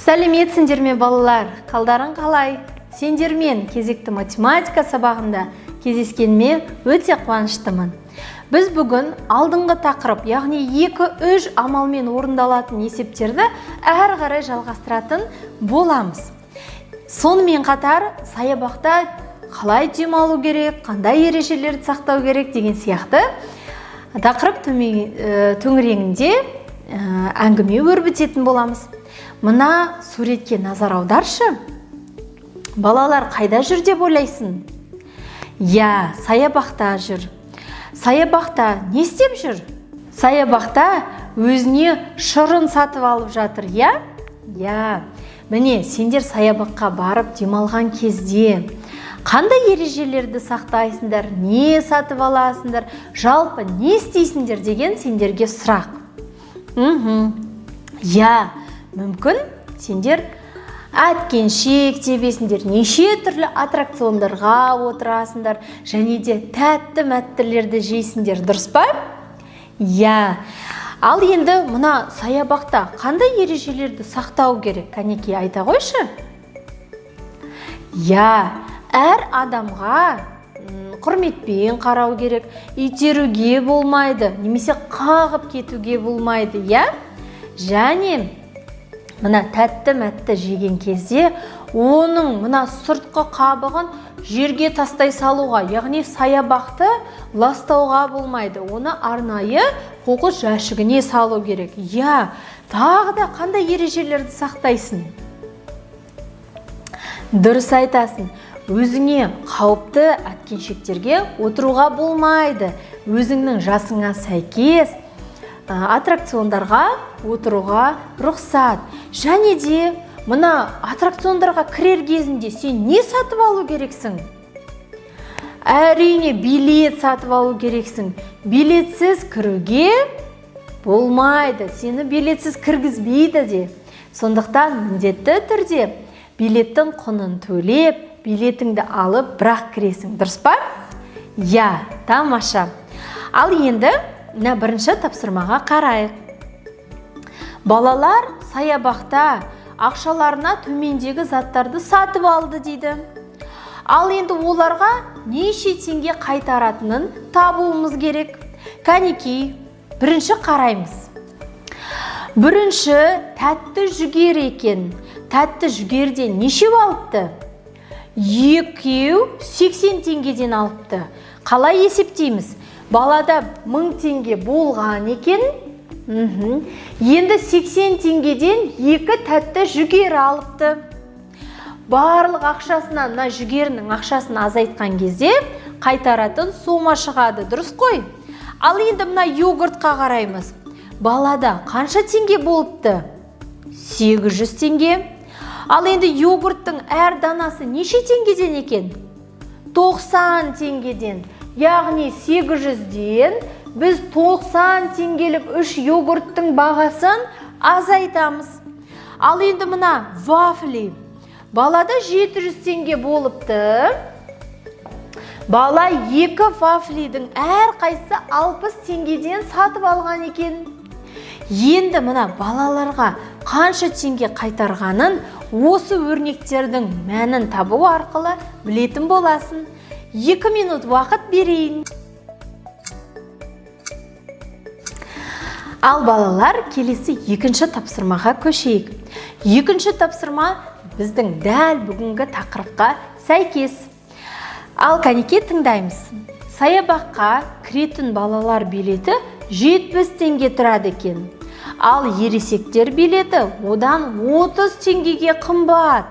Сәлеметсіңдер ме балалар? Қалдарың қалай? Сендермен кезекті математика сабағында кездескеніме өте қуаныштымын. Біз бүгін алдыңғы тақырып, яғни 2-3 амалмен орындалатын есептерді әрі қарай жалғастыратын боламыз. Сонымен қатар саябақта қалай демалу керек, қандай ережелерді сақтау керек деген сияқты тақырып төңірегінде әңгіме өрбітетін боламыз. Мына суретке назар аударшы. Балалар қайда жүр деп ойлайсың? Я, саябақта жүр. Саябақта не істеп жүр? Саябақта өзіне шырын сатып алып жатыр, я? Я. Міне, сендер саябаққа барып демалған кезде қандай ережелерді сақтайсыңдар, не сатып аласыңдар, жалпы не істейсіңдер деген сендерге сұрақ. Я, мүмкін сендер әткеншек тебесіңдер, неше түрлі аттракциондарға отырасыңдар, және де тәтті мәттілерді жейсіңдер, дұрыс па? Я. Ал енді мына саябақта қандай ережелерді сақтау керек? Кәнеки айта қойшы. Я, әр адамға құрметпен қарау керек, итеруге болмайды, немесе қағып кетуге болмайды, я? Және мына тәтті мәтті жеген кезде оның мына сыртқы қабығын жерге тастай салуға, яғни саябақты ластауға болмайды. Оны арнайы қоқыс жәшігіне салу керек. Я, тағы да қандай ережелерді сақтайсың? Дұрыс айтасың. Өзіңе қауіпті әткеншектерге отыруға болмайды. Өзіңнің жасыңа сәйкес аттракциондарға отыруға рұқсат. Және де мына аттракциондарға кірер кезінде сен не сатып алу керексің? Әрине, билет сатып алу керексің. Билетсіз кіруге болмайды. Сені билетсіз кіргізбейді де. Сондықтан міндетті түрде билеттің құнын төлеп, билетіңді алып, бірақ кіресің. Дұрыс па? Я, тамаша. Ал енді бірінші тапсырмаға қарайық. Балалар саябақта ақшаларына төмендегі заттарды сатып алды дейді. Ал енді оларға неше теңге қайтаратынын табуымыз керек. Кәнеки, бірінші қараймыз. Бірінші тәтті жүгер екен. Тәтті жүгерде неше алыпты? Екеу 80 теңгеден алыпты. Қалай есептейміз? Балада 1000 теңге болған екен. Енді 80 теңгеден 2 тәтті жүгер алыпты. Барлық ақшасынан, жүгерінің ақшасын азайтқан кезде қайтаратын сома шығады, дұрыс қой? Ал енді мына йогуртқа қараймыз. Балада қанша теңге болыпты? 800 теңге. Ал енді йогурттың әр данасы неше теңгеден екен? 90 теңгеден. Яғни 800-ден біз 90 теңгелік 3 йогурттың бағасын азайтамыз. Ал енді мына вафли. Балада 700 теңге болыпты. Бала 2 вафлидің әр қайсысы 60 теңгеден сатып алған екен. Енді мына балаларға қанша теңге қайтарғанын осы өрнектердің мәнін табу арқылы білетін боласын. 2 минут уақыт берейін. Ал балалар, келесі екінші тапсырмаға көшейік. Екінші тапсырма біздің дәл бүгінгі тақырыпқа сәйкес. Ал кәнеки тыңдаймыз. Саябаққа кіретін балалар билеті 70 теңге тұрады екен. Ал ересектер билеті одан 30 теңгеге қымбат.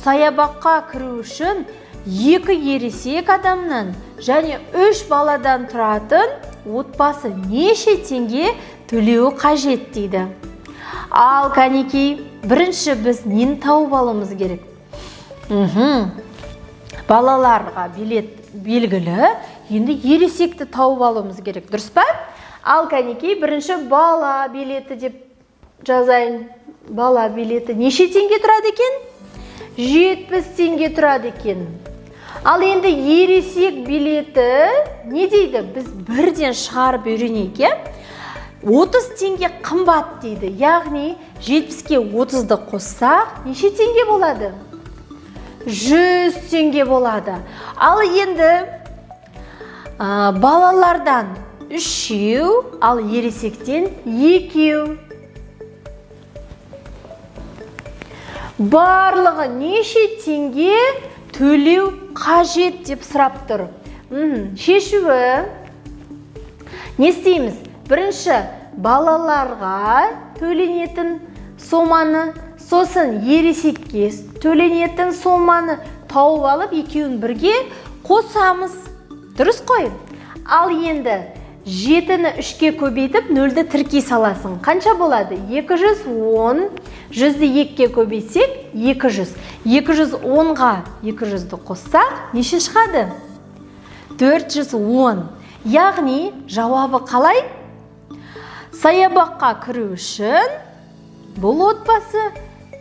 Саябаққа кіру үшін 2 ересек адамнан және 3 баладан тұратын отбасы неше теңге төлеуі қажет дейді. Ал кәнеки, бірінші біз нені тауып алуымыз керек? Балаларға билет белгілі, енді ересекті тауып алуымыз керек, дұрыс па? Ал кәнеки, бірінші бала билеті деп жазайын. Бала билеті неше теңге тұрады екен? 70 теңге тұрады екен. Ал енді ересек билеті не дейді? Біз бірден шығарып үйренейік, 30 теңге қымбат дейді. Яғни 70-ке 30-ды қоссақ, неше теңге болады? 100 теңге болады. Ал енді балалардан 3, ал ересектен 2. Барлығы неше теңге төлеу қажет деп сұрап тұр. Шешуі не істейміз? Бірінші балаларға төленетін соманы, сосын ересекке төленетін соманы тауып алып, екеуін бірге қосамыз. Дұрыс қой? Ал енді 7-ні 3-ке көбейтіп, 0-ді тіркей саласың. Қанша болады? 210. 100-ді 2-ке көбейтсек, 200. 210-ға 200-ді қоссақ, неше шығады? 410. Яғни, жауабы қалай? Саябаққа кіру үшін бұл отбасы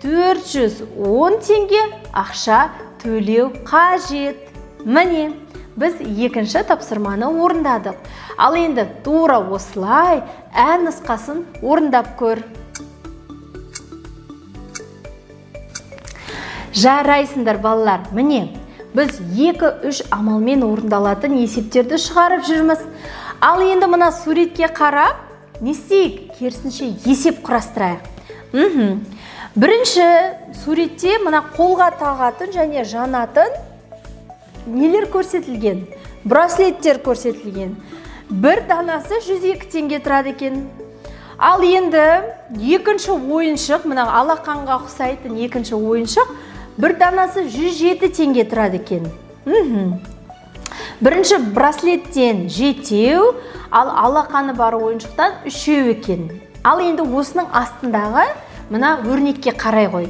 410 теңге ақша төлеу қажет. Міне, біз екінші тапсырманы орындадық. Ал енді тура осылай ән нұсқасын орындап көр. Жарайсыңдар балалар. Міне, біз 2-3 амалмен орындалатын есептерді шығарып жүрміз. Ал енді мына суретке қарап, не істейік? Керісінше есеп құрастырайық. Бірінші суретте мына қолға тағатын және жанатын нелер көрсетілген? Браслеттер көрсетілген. Бір данасы 102 теңге тұрады екен. Ал енді екінші ойыншық, мына алақанға ұқсайтын екінші ойыншық, бір данасы 107 теңге тұрады екен. Бірінші браслеттен 7, ал алақаны бар ойыншықтан 3 екен. Ал енді осының астындағы мына өрнекке қарай ғой.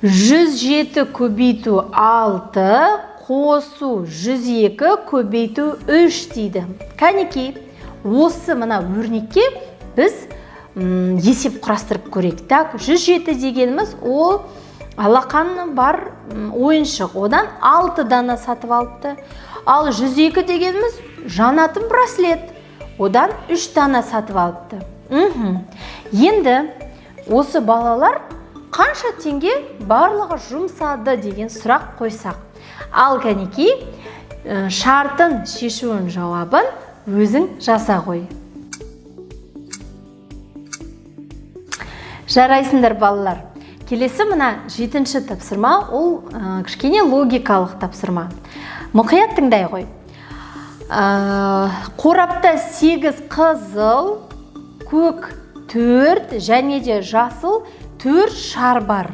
107 көбейту 6, қосу 102 көбейту 3 дейді. Кәнекей, осы мына өрнекке біз есеп құрастырып көрейік. Так, 107 дегеніміз ол алақаны бар ойыншық. Одан 6 дана сатып алыпты. Ал 102 дегеніміз жанатын браслет. Одан 3 дана сатып алыпты. Енді осы балалар қанша теңге барлығы жұмсады деген сұрақ қойсақ. Ал кәнекей, шартын шешуін жауабын өзің жаса ғой. Жарайсыңдар балалар. Келесі мына 7-ші тапсырма, ол кішкене логикалық тапсырма. Мұқият тыңдай ғой. Қорапта 8 қызыл, көк 4 және де жасыл 4 шар бар.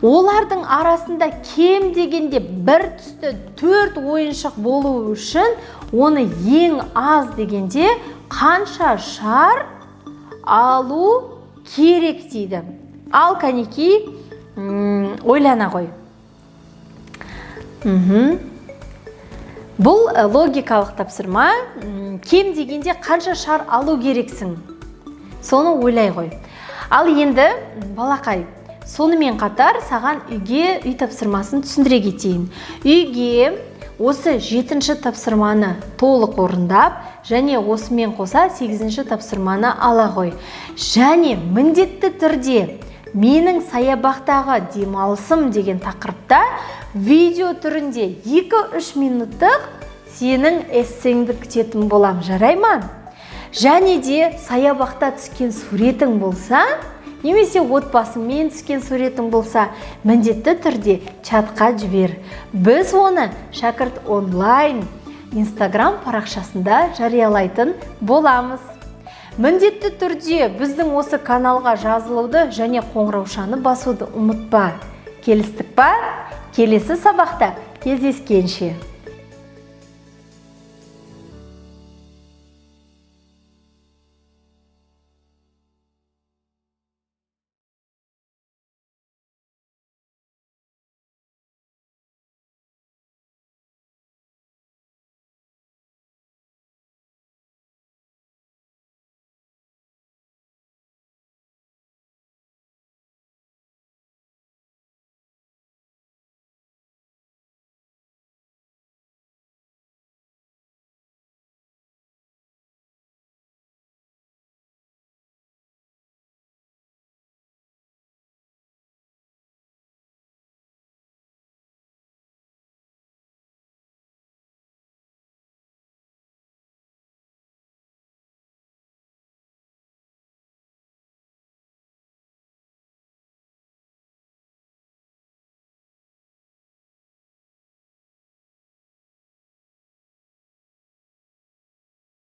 Олардың арасында кем дегенде бір түсті 4 ойыншық болу үшін оны ең аз дегенде қанша шар алу керек дейді. Ал кәнекей, ойлана ғой. Бұл логикалық тапсырма, кем дегенде қанша шар алу керексің? Соны ойлай ғой. Ал енді, балақай, сонымен қатар саған үйге үй тапсырмасын түсіндіре кетейін. Үйге осы 7-ші тапсырманы толық орындап, және осымен қоса 8-ші тапсырманы ала ғой. Және міндетті түрде менің саябақтағы демалысым деген тақырыпта видео түрінде 2-3 минуттық сенің эссеңді күтетін болам, жарай ма? Және де саябақта түскен суретің болса, немесе отбасыңмен түскен суретің болса, міндетті түрде чатқа жібер. Біз оны шәкірт онлайн Instagram парақшасында жариялайтын боламыз. Міндетті түрде біздің осы каналға жазылуды және қоңыраушаны басуды ұмытпа. Келістік па? Келесі сабақта кездескенше.